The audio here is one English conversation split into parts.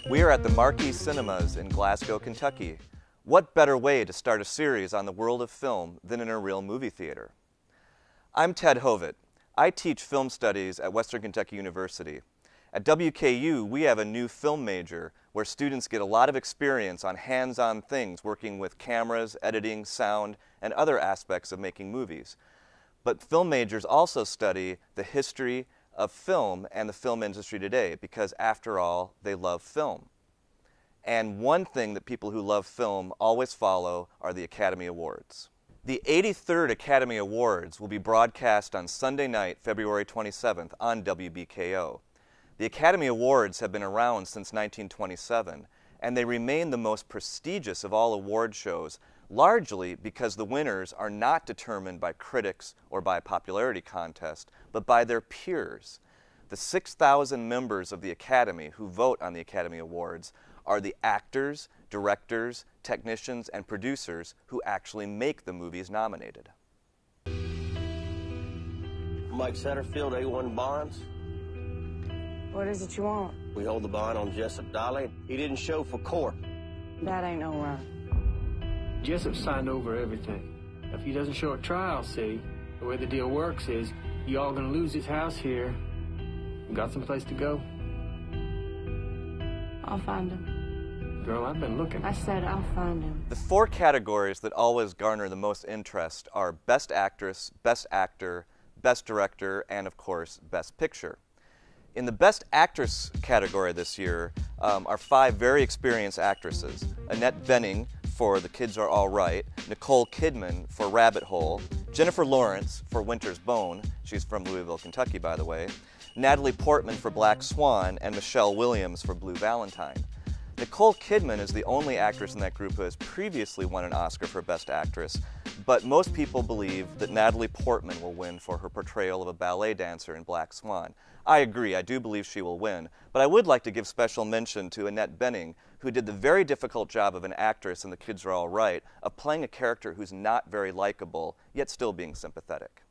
We are at the Marquee Cinemas in Glasgow, Kentucky. What better way to start a series on the world of film than in a real movie theater? I'm Ted Hovitt. I teach film studies at Western Kentucky University. At WKU, we have a new film major where students get a lot of experience on hands-on things working with cameras, editing, sound, and other aspects of making movies. But film majors also study the history of film and the film industry today because, after all, they love film. And one thing that people who love film always follow are the Academy Awards. The 83rd Academy Awards will be broadcast on Sunday night, February 27th on WBKO. The Academy Awards have been around since 1927, and they remain the most prestigious of all award shows, largely because the winners are not determined by critics or by a popularity contest, but by their peers. The 6,000 members of the Academy who vote on the Academy Awards are the actors, directors, technicians, and producers who actually make the movies nominated. Mike Satterfield, A1 Bonds. What is it you want? We hold the bond on Jessup Dolly. He didn't show for court. That ain't no run. Jessup signed over everything. If he doesn't show at trial, see, the way the deal works is you all gonna lose his house here. You got someplace to go? I'll find him. Girl, I've been looking. I said I'll find him. The four categories that always garner the most interest are Best Actress, Best Actor, Best Director, and of course, Best Picture. In the Best Actress category this year are 5 very experienced actresses: Annette Bening for The Kids Are All Right, Nicole Kidman for Rabbit Hole, Jennifer Lawrence for Winter's Bone, she's from Louisville, Kentucky, by the way, Natalie Portman for Black Swan, and Michelle Williams for Blue Valentine. Nicole Kidman is the only actress in that group who has previously won an Oscar for Best Actress, but most people believe that Natalie Portman will win for her portrayal of a ballet dancer in Black Swan. I agree, I do believe she will win, but I would like to give special mention to Annette Bening, who did the very difficult job of an actress in The Kids Are All Right of playing a character who's not very likable, yet still being sympathetic.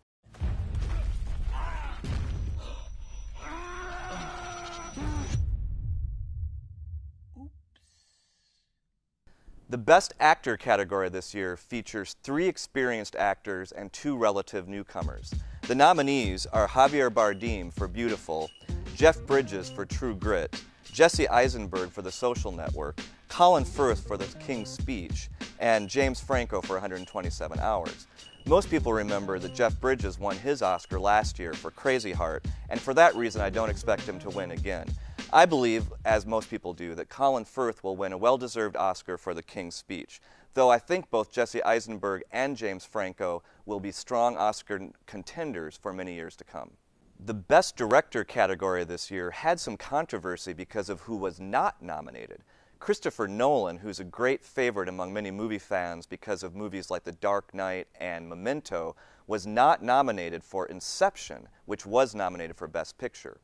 The Best Actor category this year features 3 experienced actors and 2 relative newcomers. The nominees are Javier Bardem for Beautiful, Jeff Bridges for True Grit, Jesse Eisenberg for The Social Network, Colin Firth for The King's Speech, and James Franco for 127 Hours. Most people remember that Jeff Bridges won his Oscar last year for Crazy Heart, and for that reason I don't expect him to win again. I believe, as most people do, that Colin Firth will win a well-deserved Oscar for The King's Speech, though I think both Jesse Eisenberg and James Franco will be strong Oscar contenders for many years to come. The Best Director category this year had some controversy because of who was not nominated. Christopher Nolan, who's a great favorite among many movie fans because of movies like The Dark Knight and Memento, was not nominated for Inception, which was nominated for Best Picture.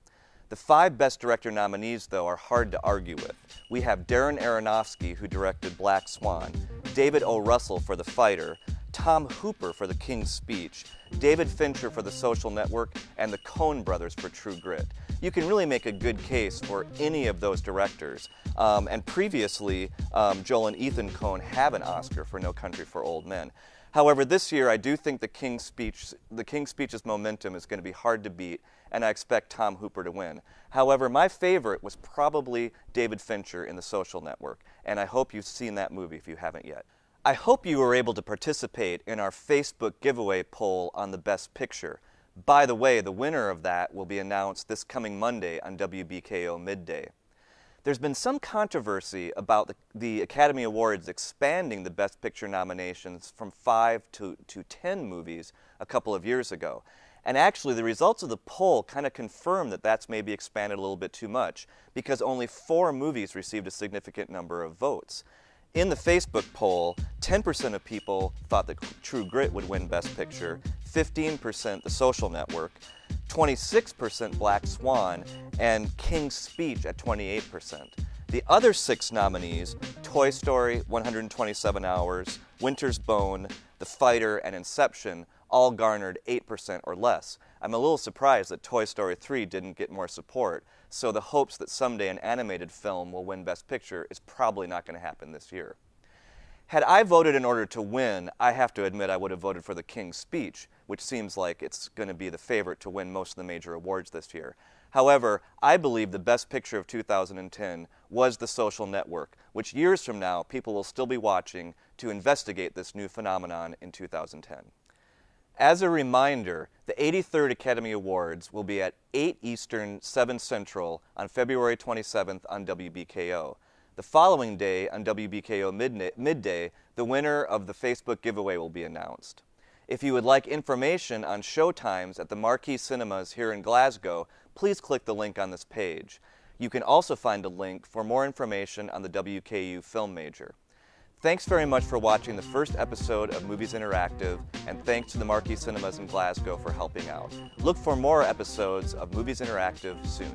The 5 Best Director nominees, though, are hard to argue with. We have Darren Aronofsky, who directed Black Swan, David O. Russell for The Fighter, Tom Hooper for The King's Speech, David Fincher for The Social Network, and the Coen brothers for True Grit. You can really make a good case for any of those directors. And previously, Joel and Ethan Coen have an Oscar for No Country for Old Men. However, this year I do think The King's Speech's momentum is going to be hard to beat, and I expect Tom Hooper to win. However, my favorite was probably David Fincher in The Social Network, and I hope you've seen that movie if you haven't yet. I hope you were able to participate in our Facebook giveaway poll on the Best Picture. By the way, the winner of that will be announced this coming Monday on WBKO Midday. There's been some controversy about the Academy Awards expanding the Best Picture nominations from 5 to 10 movies a couple of years ago. And actually, the results of the poll kind of confirm that that's maybe expanded a little bit too much, because only 4 movies received a significant number of votes. In the Facebook poll, 10% of people thought that True Grit would win Best Picture, 15% The Social Network, 26% Black Swan, and King's Speech at 28%. The other 6 nominees, Toy Story, 127 Hours, Winter's Bone, The Fighter, and Inception, all garnered 8% or less. I'm a little surprised that Toy Story 3 didn't get more support, so the hopes that someday an animated film will win Best Picture is probably not going to happen this year. Had I voted in order to win, I have to admit I would have voted for The King's Speech, which seems like it's going to be the favorite to win most of the major awards this year. However, I believe the Best Picture of 2010 was The Social Network, which years from now people will still be watching to investigate this new phenomenon in 2010. As a reminder, the 83rd Academy Awards will be at 8 Eastern, 7 Central on February 27th on WBKO. The following day, on WBKO midday, the winner of the Facebook giveaway will be announced. If you would like information on showtimes at the Marquee Cinemas here in Glasgow, please click the link on this page. You can also find a link for more information on the WKU Film Major. Thanks very much for watching the first episode of Movies Interactive, and thanks to the Marquee Cinemas in Glasgow for helping out. Look for more episodes of Movies Interactive soon.